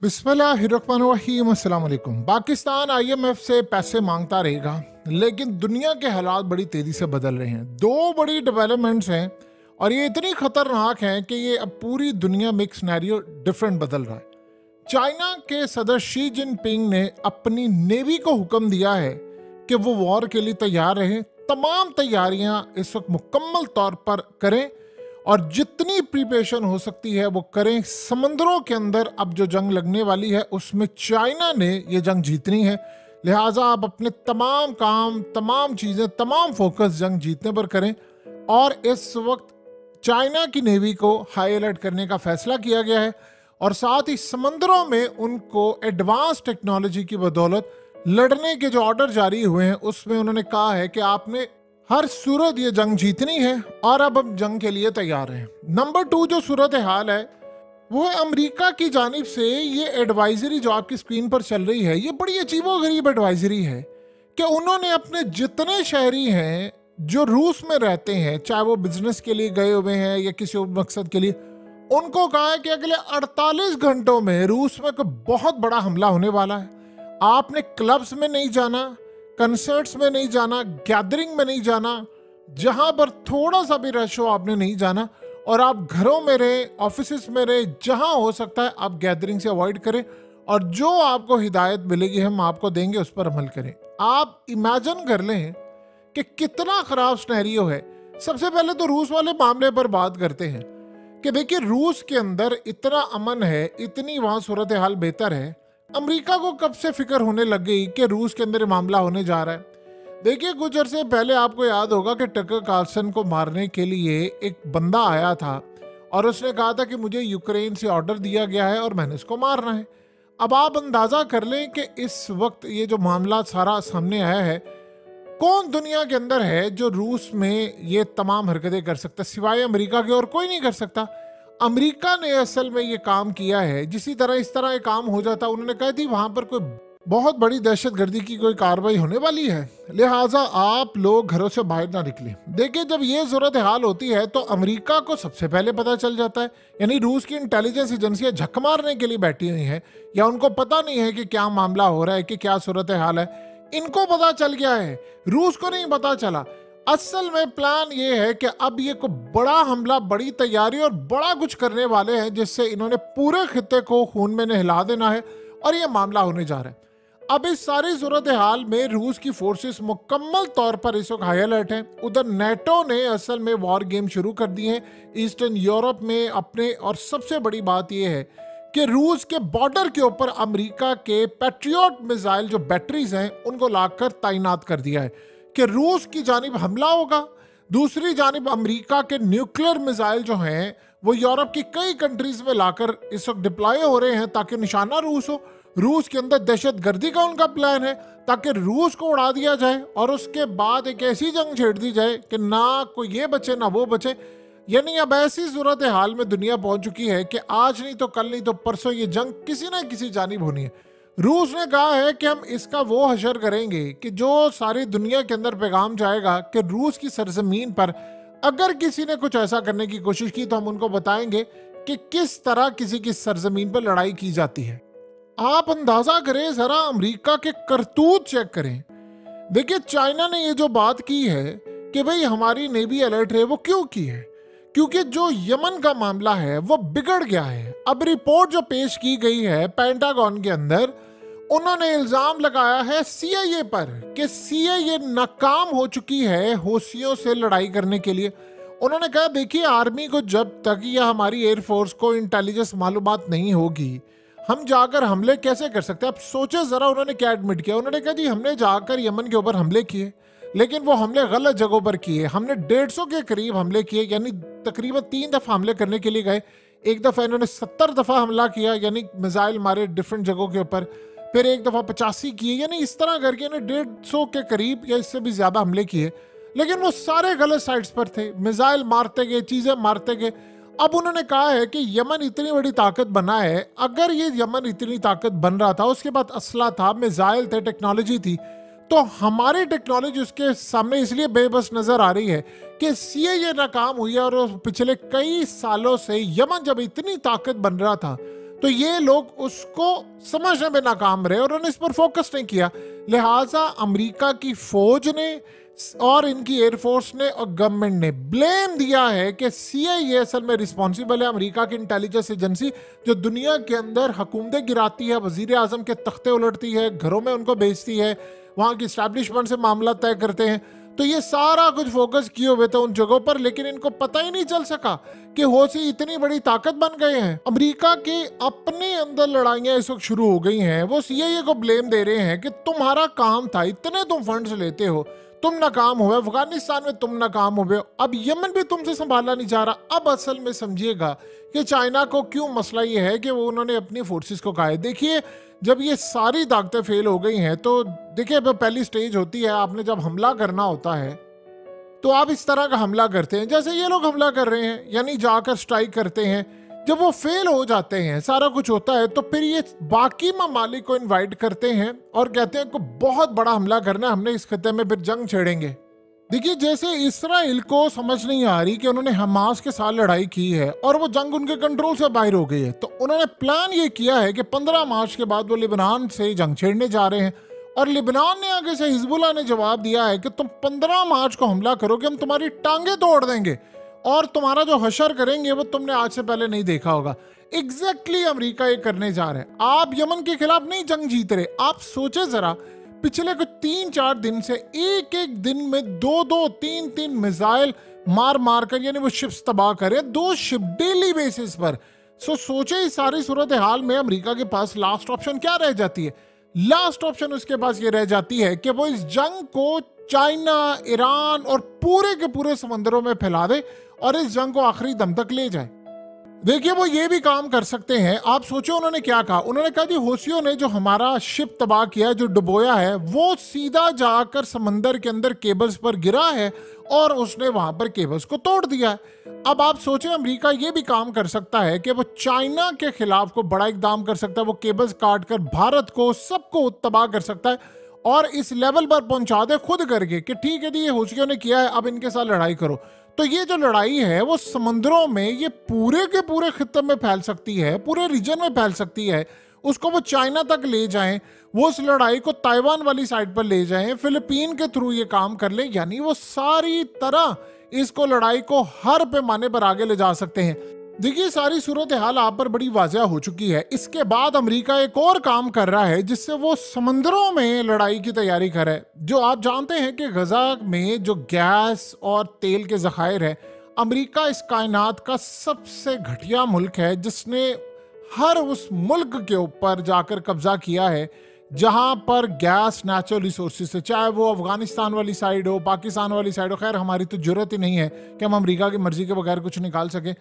बिस्मिल्लाहिर्रहमानिर्रहीम। अस्सलाम वालेकुम। पाकिस्तान आईएमएफ से पैसे मांगता रहेगा, लेकिन दुनिया के हालात बड़ी तेजी से बदल रहे हैं। दो बड़ी डेवलपमेंट्स हैं और ये इतनी खतरनाक हैं कि ये अब पूरी दुनिया में एक सिनेरियो डिफरेंट बदल रहा है। चाइना के सदर शी जिनपिंग ने अपनी नेवी को हुक्म दिया है कि वो वॉर के लिए तैयार रहें। तमाम तैयारियां इस वक्त मुकम्मल तौर पर करें और जितनी प्रिपरेशन हो सकती है वो करें। समंदरों के अंदर अब जो जंग लगने वाली है उसमें चाइना ने ये जंग जीतनी है, लिहाजा आप अपने तमाम काम, तमाम चीज़ें, तमाम फोकस जंग जीतने पर करें। और इस वक्त चाइना की नेवी को हाई अलर्ट करने का फैसला किया गया है और साथ ही समंदरों में उनको एडवांस टेक्नोलॉजी की बदौलत लड़ने के जो ऑर्डर जारी हुए हैं उसमें उन्होंने कहा है कि आपने हर सूरत ये जंग जीतनी है और अब हम जंग के लिए तैयार हैं। नंबर 2 जो सूरत हाल है वो है अमेरिका की जानिब से ये एडवाइजरी जो आपकी स्क्रीन पर चल रही है, ये बड़ी अजीबोगरीब एडवाइजरी है कि उन्होंने अपने जितने शहरी हैं जो रूस में रहते हैं, चाहे वो बिजनेस के लिए गए हुए हैं या किसी और मकसद के लिए, उनको कहा है कि अगले 48 घंटों में रूस में कोई बहुत बड़ा हमला होने वाला है। आपने क्लब्स में नहीं जाना, कंसर्ट्स में नहीं जाना, गैदरिंग में नहीं जाना, जहां पर थोड़ा सा भी रश हो आपने नहीं जाना, और आप घरों में रहे, ऑफिस में रहे, जहां हो सकता है आप गैदरिंग से अवॉइड करें और जो आपको हिदायत मिलेगी हम आपको देंगे, उस पर अमल करें। आप इमेजिन कर लें कि कितना खराब सिनेरियो है। सबसे पहले तो रूस वाले मामले पर बात करते हैं कि देखिए रूस के अंदर इतना अमन है, इतनी वहां सूरत हाल बेहतर है। अमेरिका को कब से फिक्र होने लग गई कि रूस के अंदर मामला होने जा रहा है। देखिए कुछ अर्से पहले आपको याद होगा कि टकर कार्लसन को मारने के लिए एक बंदा आया था और उसने कहा था कि मुझे यूक्रेन से ऑर्डर दिया गया है और मैंने इसको मारना है। अब आप अंदाजा कर लें कि इस वक्त ये जो मामला सारा सामने आया है, कौन दुनिया के अंदर है जो रूस में ये तमाम हरकतें कर सकता, सिवाय अमेरिका के और कोई नहीं कर सकता। अमेरिका ने असल में ये काम किया है। जिसी तरह इस तरह ये काम हो जाता, उन्होंने कहा थी वहां पर कोई बहुत बड़ी दहशतगर्दी की कोई कार्रवाई होने वाली है, लिहाजा आप लोग घरों से बाहर ना निकलें। देखिए जब ये सूरत हाल होती है तो अमेरिका को सबसे पहले पता चल जाता है, यानी रूस की इंटेलिजेंस एजेंसियां झक मारने के लिए बैठी हुई हैं या उनको पता नहीं है कि क्या मामला हो रहा है, कि क्या सूरत हाल है। इनको पता चल गया है, रूस को नहीं पता चला। असल में प्लान ये है कि अब ये को बड़ा हमला, बड़ी तैयारी और बड़ा कुछ करने वाले हैं जिससे इन्होंने पूरे खित्ते को खून में नहला देना है और ये मामला होने जा रहा है। अब इस सारी सूरत हाल में रूस की फोर्सेस मुकम्मल तौर पर इस वक्त हाई अलर्ट हैं। उधर नेटो ने असल में वॉर गेम शुरू कर दिए हैं ईस्टर्न यूरोप में अपने, और सबसे बड़ी बात यह है कि रूस के बॉर्डर के ऊपर अमेरिका के पैट्रियट मिसाइल जो बैटरीज हैं उनको लाकर तैनात कर दिया है कि रूस की जानिब हमला होगा। दूसरी जानिब अमेरिका के न्यूक्लियर मिसाइल जो हैं वो यूरोप की कई कंट्रीज में लाकर इस वक्त डिप्लॉय हो रहे हैं ताकि निशाना रूस हो। रूस के अंदर दहशत गर्दी का उनका प्लान है ताकि रूस को उड़ा दिया जाए और उसके बाद एक ऐसी जंग छेड़ दी जाए कि ना कोई ये बचे ना वो बचे। यानी अब ऐसी सूरत हाल में दुनिया पहुंच चुकी है कि आज नहीं तो कल नहीं तो परसों ये जंग किसी ना किसी जानिब होनी है। रूस ने कहा है कि हम इसका वो हशर करेंगे कि जो सारी दुनिया के अंदर पैगाम जाएगा कि रूस की सरजमीन पर अगर किसी ने कुछ ऐसा करने की कोशिश की तो हम उनको बताएंगे कि किस तरह किसी की सरजमीन पर लड़ाई की जाती है। आप अंदाजा करें जरा, अमेरिका के करतूत चेक करें। देखिए चाइना ने ये जो बात की है कि भाई हमारी नेवी अलर्ट है, वो क्यों की है? क्योंकि जो यमन का मामला है वो बिगड़ गया है। अब रिपोर्ट जो पेश की गई है पेंटागन के अंदर, उन्होंने इल्जाम लगाया है सीआईए पर कि सीआईए नाकाम हो चुकी है हौसियों से लड़ाई करने के लिए। उन्होंने कहा देखिए आर्मी को जब तक या हमारी एयरफोर्स को इंटेलिजेंस मालूमात नहीं होगी हम जाकर हमले कैसे कर सकते हैं। अब सोचे जरा उन्होंने क्या एडमिट किया। उन्होंने कहा जी हमने जाकर यमन के ऊपर हमले किए, लेकिन वो हमले गलत जगहों पर किए। हमने 150 के करीब हमले किए, यानी तकरीबन 3 दफा हमले करने के लिए गए। एक दफा इन्होंने 70 दफा हमला किया, यानी मिसाइल मारे डिफरेंट जगहों के ऊपर। फिर एक दफा 85 किए, यानी इस तरह करके इन्होंने 150 के करीब या इससे भी ज्यादा हमले किए, लेकिन वो सारे गलत साइड्स पर थे। मिसाइल मारते गए, चीजें मारते गए। अब उन्होंने कहा है कि यमन इतनी बड़ी ताकत बना है, अगर ये यमन इतनी ताकत बन रहा था, उसके बाद असला था, मिसाइल थे, टेक्नोलॉजी थी, तो हमारी टेक्नोलॉजी उसके सामने इसलिए बेबस नजर आ रही है कि सीआईए नाकाम हुई है। और पिछले कई सालों से यमन जब इतनी ताकत बन रहा था तो ये लोग उसको समझने में नाकाम रहे और उन्होंने इस पर फोकस नहीं किया। लिहाजा अमेरिका की फौज ने और इनकी एयरफोर्स ने और गवर्नमेंट ने ब्लेम दिया है कि CIA असल में रिस्पॉन्सिबल है, अमेरिका की इंटेलिजेंस एजेंसी जो दुनिया के अंदर हुकूमतें गिराती है, वजीर आजम के तख्ते उलटती है, घरों में उनको भेजती है, वहाँ की इस्टेब्लिशमेंट से मामला तय करते हैं। तो ये सारा कुछ फोकस किए हुए थे उन जगहों पर, लेकिन इनको पता ही नहीं चल सका कि हौसी इतनी बड़ी ताकत बन गए हैं। अमेरिका के अपने अंदर लड़ाइयां इस वक्त शुरू हो गई हैं। वो CIA को ब्लेम दे रहे हैं कि तुम्हारा काम था, इतने तुम फंड्स लेते हो, तुम नाकाम हुए, अफगानिस्तान में तुम नाकाम हुए, अब यमन भी तुमसे संभाला नहीं जा रहा। अब असल में समझिएगा कि चाइना को क्यों मसला ये है कि वो उन्होंने अपनी फोर्सेस को कहा है। देखिए जब ये सारी ताकतें फेल हो गई हैं तो देखिए पहली स्टेज होती है, आपने जब हमला करना होता है तो आप इस तरह का हमला करते हैं जैसे ये लोग हमला कर रहे हैं, यानी जाकर स्ट्राइक करते हैं। जब वो फेल हो जाते हैं, सारा कुछ होता है, तो फिर ये बाकी ममालिक को इनवाइट करते हैं और कहते हैं को बहुत बड़ा हमला करना है, हमने इस खत्ते में फिर जंग छेड़ेंगे। देखिए जैसे इसराइल को समझ नहीं आ रही कि उन्होंने हमास के साथ लड़ाई की है और वो जंग उनके कंट्रोल से बाहर हो गई है, तो उन्होंने प्लान ये किया है कि 15 मार्च के बाद वो लिबनान से जंग छेड़ने जा रहे हैं। और लिबनान ने आगे से हिजबुल्लाह ने जवाब दिया है कि तुम 15 मार्च को हमला करोगे, हम तुम्हारी टांगे तोड़ देंगे और तुम्हारा जो हशर करेंगे वो तुमने आज से पहले नहीं देखा होगा। एग्जैक्टली अमेरिका ये करने जा रहे हैं। आप यमन के खिलाफ नहीं जंग जीत रहे। आप सोचे जरा, पिछले कुछ 3-4 दिन से एक एक दिन में 2-2, 3-3 मिसाइल मार मार कर, यानी वो शिप्स तबाह करे, 2 शिप डेली बेसिस पर। सोचे इस सारी सूरत हाल में अमेरिका के पास लास्ट ऑप्शन क्या रह जाती है? लास्ट ऑप्शन उसके पास ये रह जाती है कि वो इस जंग को चाइना, ईरान और पूरे के पूरे समंदरों में फैला दे और इस जंग को आखिरी दम तक ले जाए। देखिए वो ये भी काम कर सकते हैं। आप सोचो उन्होंने क्या कहा। उन्होंने कहा जी हौसियों ने जो हमारा शिप तबाह किया, जो डुबोया है, वो सीधा जाकर समंदर के अंदर केबल्स पर गिरा है और उसने वहां पर केबल्स को तोड़ दिया है। अब आप सोचें अमेरिका ये भी काम कर सकता है कि वो चाइना के खिलाफ को बड़ा इकदाम कर सकता है, वो केबल्स काट कर भारत को, सबको तबाह कर सकता है और इस लेवल पर पहुंचा दे खुद करके कि ठीक है जी ये हौसियों ने किया है, अब इनके साथ लड़ाई करो। तो ये जो लड़ाई है वो समंदरों में, ये पूरे के पूरे खित्ते में फैल सकती है, पूरे रीजन में फैल सकती है। उसको वो चाइना तक ले जाएं, वो उस लड़ाई को ताइवान वाली साइड पर ले जाएं, फिलीपीन के थ्रू ये काम कर लें, यानी वो सारी तरह इसको लड़ाई को हर पैमाने पर आगे ले जा सकते हैं। देखिए सारी सूरत हाल आप पर बड़ी वाज़ह हो चुकी है। इसके बाद अमेरिका एक और काम कर रहा है जिससे वो समंदरों में लड़ाई की तैयारी करे। जो आप जानते हैं कि गजा में जो गैस और तेल के ज़खायर है, अमेरिका इस कायनात का सबसे घटिया मुल्क है जिसने हर उस मुल्क के ऊपर जाकर कब्जा किया है जहां पर गैस, नेचुरल रिसोर्सेज से, चाहे वो अफगानिस्तान वाली साइड हो, पाकिस्तान वाली साइड हो। खैर हमारी तो जरूरत ही नहीं है कि हम अमेरिका की मर्जी के बगैर कुछ निकाल सके,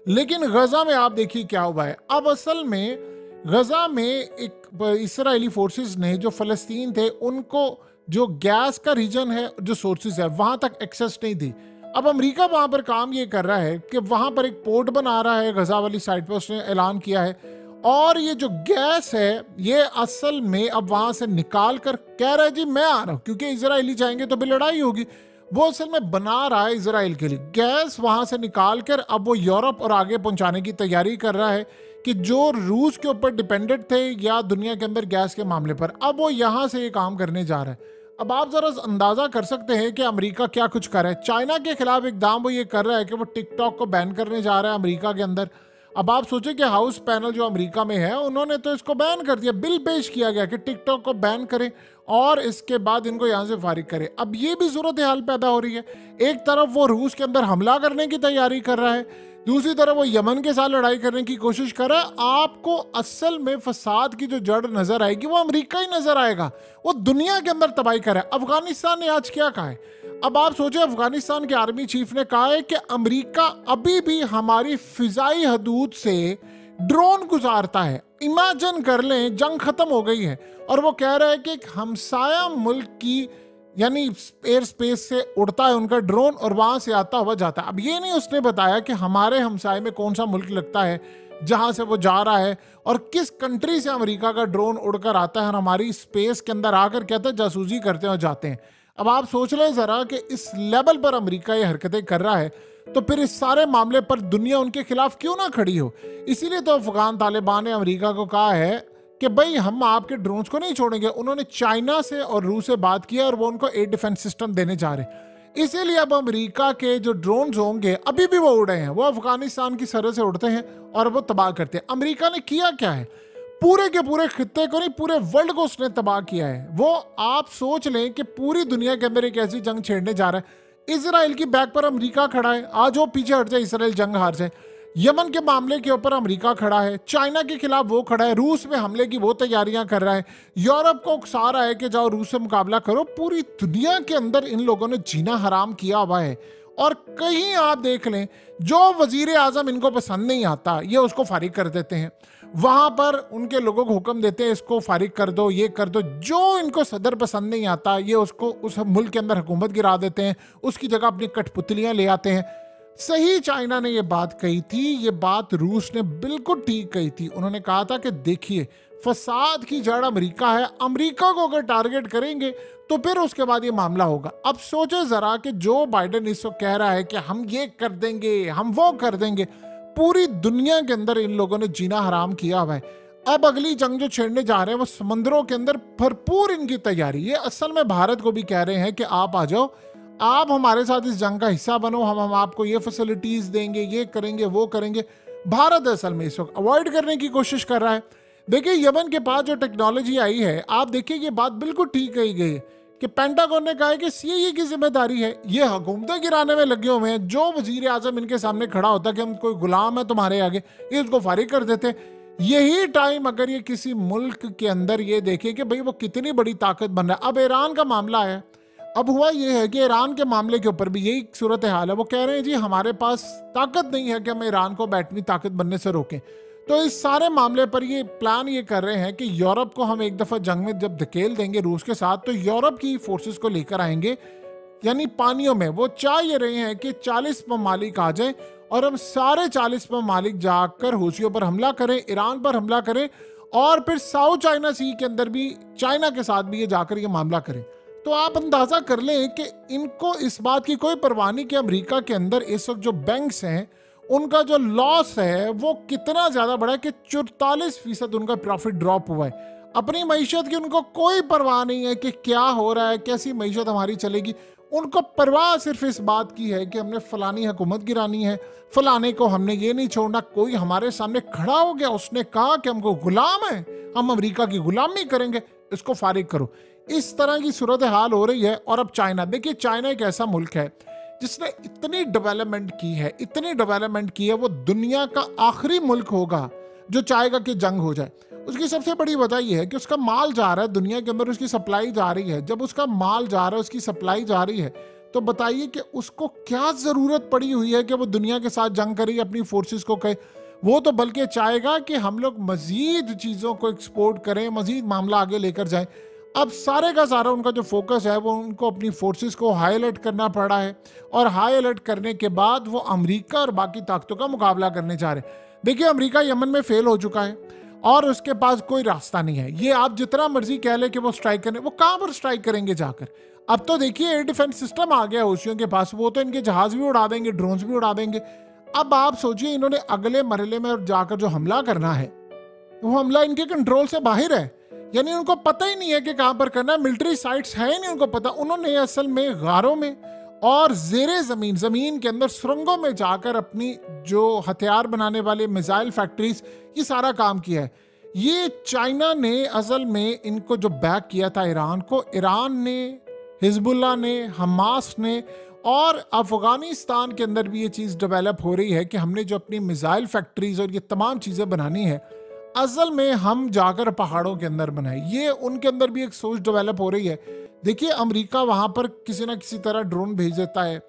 लेकिन गजा में आप देखिए क्या हुआ है। अब असल में गजा में एक इसराइली फोर्सेस ने, जो फलस्तीन थे, उनको जो गैस का रीजन है, जो सोर्सेज है, वहां तक एक्सेस नहीं थी। अब अमेरिका वहां पर काम ये कर रहा है कि वहां पर एक पोर्ट बना रहा है गजा वाली साइड पर, उसने ऐलान किया है। और ये जो गैस है ये असल में अब वहां से निकाल कर कह रहा है जी मैं आ रहा हूं, क्योंकि इजराइली जाएंगे तो भी लड़ाई होगी। वो असल में बना रहा है इजराइल के लिए गैस, वहां से निकाल कर अब वो यूरोप और आगे पहुंचाने की तैयारी कर रहा है कि जो रूस के ऊपर डिपेंडेंट थे या दुनिया के अंदर गैस के मामले पर, अब वो यहां से ये काम करने जा रहा है। अब आप जरा अंदाजा कर सकते हैं कि अमेरिका क्या कुछ कर रहा है। चाइना के खिलाफ इकदाम वो ये कर रहा है कि वो टिकटॉक को बैन करने जा रहा है अमेरिका के अंदर। अब आप सोचें कि हाउस पैनल जो अमेरिका में है, उन्होंने तो इसको बैन कर दिया, बिल पेश किया गया कि टिकटॉक को बैन करें और इसके बाद इनको यहाँ से फारिग करें। अब ये भी सूरत हाल पैदा हो रही है। एक तरफ वो रूस के अंदर हमला करने की तैयारी कर रहा है, दूसरी तरफ वो यमन के साथ लड़ाई करने की कोशिश कर रहा है। आपको असल में फसाद की जो जड़ नजर आएगी वो अमेरिका ही नजर आएगा। वो दुनिया के अंदर तबाही कर रहा है। अफगानिस्तान ने आज क्या कहा है? अब आप सोचें, अफगानिस्तान के आर्मी चीफ ने कहा है कि अमेरिका अभी भी हमारी फिजाई हदूद से ड्रोन गुजारता है। इमेजिन कर लें, जंग खत्म हो गई है और वो कह रहा है कि एक हमसाया मुल्क की, यानी एयर स्पेस से उड़ता है उनका ड्रोन और वहां से आता हुआ जाता है। अब ये नहीं उसने बताया कि हमारे हमसाए में कौन सा मुल्क लगता है जहां से वो जा रहा है और किस कंट्री से अमेरिका का ड्रोन उड़कर आता है और हमारी स्पेस के अंदर आकर कहते हैं जासूसी करते हैं और जाते हैं। अब आप सोच लें जरा कि इस लेवल पर अमेरिका ये हरकतें कर रहा है, तो फिर इस सारे मामले पर दुनिया उनके खिलाफ क्यों ना खड़ी हो। इसीलिए तो अफगान तालिबान ने अमेरिका को कहा है कि भाई हम आपके ड्रोन्स को नहीं छोड़ेंगे। उन्होंने चाइना से और रूस से बात की और वो उनको एयर डिफेंस सिस्टम देने जा रहे हैं। इसीलिए अब अमेरिका के जो ड्रोन्स होंगे अभी भी वो उड़े हैं, वो अफगानिस्तान की सरहद से उड़ते हैं और वो तबाह करते हैं। अमेरिका ने किया क्या है, पूरे के पूरे खित्ते को नहीं, पूरे वर्ल्ड को उसने तबाह किया है। वो आप सोच लें कि पूरी दुनिया के अंदर एक ऐसी जंग छेड़ने जा रहा है। इजराइल की बैक पर अमेरिका खड़ा है, आज वो पीछे हट जाए, इसराइल जंग हार जाए। यमन के मामले के ऊपर अमेरिका खड़ा है, चाइना के खिलाफ वो खड़ा है, रूस में हमले की वो तैयारियां कर रहा है, यूरोप को उकसा रहा है कि जाओ रूस से मुकाबला करो। पूरी दुनिया के अंदर इन लोगों ने जीना हराम किया हुआ है। और कहीं आप देख लें, जो वजीर आजम इनको पसंद नहीं आता ये उसको फारिग कर देते हैं, वहां पर उनके लोगों को हुक्म देते हैं इसको फारिग कर दो, ये कर दो। जो इनको सदर पसंद नहीं आता ये उसको उस मुल्क के अंदर हुकूमत गिरा देते हैं, उसकी जगह अपनी कठपुतलियां ले आते हैं। सही चाइना ने ये बात कही थी, ये बात रूस ने बिल्कुल ठीक कही थी। उन्होंने कहा था कि देखिए फसाद की जड़ अमेरिका है, अमेरिका को अगर टारगेट करेंगे तो फिर उसके बाद ये मामला होगा। अब सोचे जरा कि जो बाइडेन इस वक्त कह रहा है कि हम ये कर देंगे, हम वो कर देंगे, पूरी दुनिया के अंदर इन लोगों ने जीना हराम किया हुआ है। अब अगली जंग जो छेड़ने जा रहे हैं वो समंदरों के अंदर भरपूर इनकी तैयारी। ये असल में भारत को भी कह रहे हैं कि आप आ जाओ, आप हमारे साथ इस जंग का हिस्सा बनो, हम आपको ये फैसिलिटीज देंगे, ये करेंगे, वो करेंगे। भारत असल में इस वक्त अवॉइड करने की कोशिश कर रहा है। देखिए यमन के पास जो टेक्नोलॉजी आई है, आप देखिए ये बात बिल्कुल ठीक कही गई है कि पेंटागन ने कहा है कि सीआईए की जिम्मेदारी है, ये हुकूमतें गिराने में लगे हुए हैं। जो वजीर आजम इनके सामने खड़ा होता है कि हम कोई गुलाम है तुम्हारे आगे, ये उसको फारिग कर देते। यही टाइम अगर ये किसी मुल्क के अंदर ये देखे कि भाई वो कितनी बड़ी ताकत बन रहा है। अब ईरान का मामला है, अब हुआ ये है कि ईरान के मामले के ऊपर भी यही सूरत हाल है। वो कह रहे हैं जी हमारे पास ताकत नहीं है कि हम ईरान को एटमी ताकत बनने से रोकें। तो इस सारे मामले पर ये प्लान ये कर रहे हैं कि यूरोप को हम एक दफ़ा जंग में जब धकेल देंगे रूस के साथ, तो यूरोप की फोर्सेस को लेकर आएंगे, यानी पानियों में। वो चाह ये रहे हैं कि 40 ममालिक आ जाएं और हम सारे 40 ममालिक जाकर हूसियों पर हमला करें, ईरान पर हमला करें, और फिर साउथ चाइना सी के अंदर भी चाइना के साथ भी ये जाकर ये मामला करें। तो आप अंदाजा कर लें कि इनको इस बात की कोई परवाह नहीं कि अमेरिका के अंदर इस वक्त जो बैंक्स हैं उनका जो लॉस है वो कितना ज़्यादा बड़ा है कि 44% उनका प्रॉफिट ड्रॉप हुआ है। अपनी मईशत की उनको कोई परवाह नहीं है कि क्या हो रहा है, कैसी मईशत हमारी चलेगी। उनको परवाह सिर्फ इस बात की है कि हमने फलानी हुकूमत गिरानी है, फलाने को हमने ये नहीं छोड़ना। कोई हमारे सामने खड़ा हो गया, उसने कहा कि हमको गुलाम है, हम अमेरिका की गुलामी करेंगे, इसको फारिग करो। इस तरह की सूरत हाल हो रही है। और अब चाइना, देखिए चाइना एक ऐसा मुल्क है जिसने इतनी डेवलपमेंट की है, इतनी डेवलपमेंट की है, वो दुनिया का आखिरी मुल्क होगा जो चाहेगा कि जंग हो जाए। उसकी सबसे बड़ी वजह यह है कि उसका माल जा रहा है दुनिया के अंदर, उसकी सप्लाई जा रही है। जब उसका माल जा रहा है, उसकी सप्लाई जा रही है, तो बताइए कि उसको क्या ज़रूरत पड़ी हुई है कि वो दुनिया के साथ जंग करे, अपनी फोर्सेस को कहे। वो तो बल्कि चाहेगा कि हम लोग मज़ीद चीज़ों को एक्सपोर्ट करें, मज़ीद मामला आगे लेकर जाएं। अब सारे का सारा उनका जो फोकस है वो उनको अपनी फोर्सेस को हाई अलर्ट करना पड़ा है, और हाई अलर्ट करने के बाद वो अमेरिका और बाकी ताकतों का मुकाबला करने जा रहे हैं। देखिए अमेरिका यमन में फेल हो चुका है और उसके पास कोई रास्ता नहीं है। ये आप जितना मर्जी कह ले कि वो स्ट्राइक करें, वो कहाँ पर स्ट्राइक करेंगे जाकर। अब तो देखिए एयर डिफेंस सिस्टम आ गया हूसियों के पास, वो तो इनके जहाज भी उड़ा देंगे, ड्रोन्स भी उड़ा देंगे। अब आप सोचिए इन्होंने अगले मरहले में जाकर जो हमला करना है वो हमला इनके कंट्रोल से बाहर है, यानी उनको पता ही नहीं है कि कहां पर करना है। मिलिट्री साइट्स है ही नहीं उनको पता। उन्होंने असल में गारों में और ज़ेरे ज़मीन के अंदर सुरंगों में जाकर अपनी जो हथियार बनाने वाले मिसाइल फैक्ट्रीज, ये सारा काम किया है। ये चाइना ने असल में इनको जो बैक किया था ईरान को, ईरान ने, हिजबुल्लाह ने, हमास ने, और अफगानिस्तान के अंदर भी ये चीज़ डेवलप हो रही है कि हमने जो अपनी मिसाइल फैक्ट्रीज और ये तमाम चीज़ें बनानी है, असल में हम जाकर पहाड़ों के अंदर बनाए। ये उनके अंदर भी एक सोच डेवलप हो रही है। देखिए अमेरिका वहाँ पर किसी ना किसी तरह ड्रोन भेज देता है,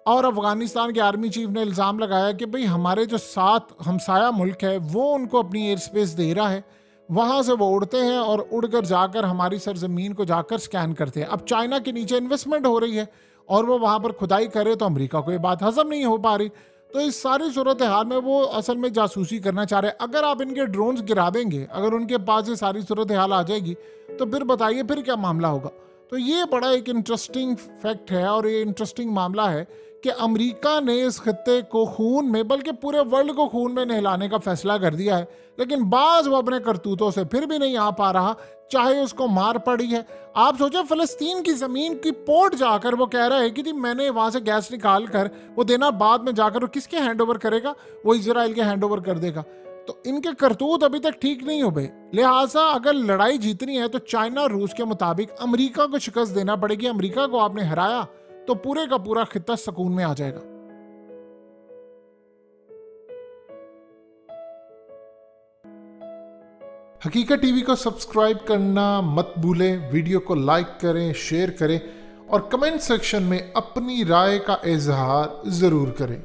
और अफगानिस्तान के आर्मी चीफ ने इल्ज़ाम लगाया कि भाई हमारे जो साथ हमसाया मुल्क है वो उनको अपनी एयर स्पेस दे रहा है, वहाँ से वो उड़ते हैं और उड़कर जाकर हमारी सरजमीन को जाकर स्कैन करते हैं। अब चाइना के नीचे इन्वेस्टमेंट हो रही है और वो वहाँ पर खुदाई करे, तो अमेरिका को ये बात हजम नहीं हो पा रही। तो इस सारी सूरत हाल में वो असल में जासूसी करना चाह रहे हैं। अगर आप इनके ड्रोन्स गिरा देंगे, अगर उनके पास ये सारी सूरत हाल आ जाएगी, तो फिर बताइए फिर क्या मामला होगा। तो ये बड़ा एक इंटरेस्टिंग फैक्ट है और ये इंटरेस्टिंग मामला है कि अमेरिका ने इस खत्ते को खून में, बल्कि पूरे वर्ल्ड को खून में नहलाने का फैसला कर दिया है, लेकिन बाज वो अपने करतूतों से फिर भी नहीं आ पा रहा, चाहे उसको मार पड़ी है। आप सोचो, फलस्तीन की ज़मीन की पोर्ट जाकर वो कह रहा है कि मैंने वहाँ से गैस निकाल कर वो देना, बाद में जाकर वो किसके हैंड ओवर करेगा? वो इजराइल के हैंड ओवर कर देगा। तो इनके करतूत अभी तक ठीक नहीं हो गए। लिहाजा अगर लड़ाई जीतनी है तो चाइना और रूस के मुताबिक अमेरिका को शिकस्त देना पड़ेगी। अमेरिका को आपने हराया तो पूरे का पूरा खित्ता सुकून में आ जाएगा। हकीकत टीवी को सब्सक्राइब करना मत भूलें, वीडियो को लाइक करें, शेयर करें और कमेंट सेक्शन में अपनी राय का इजहार जरूर करें।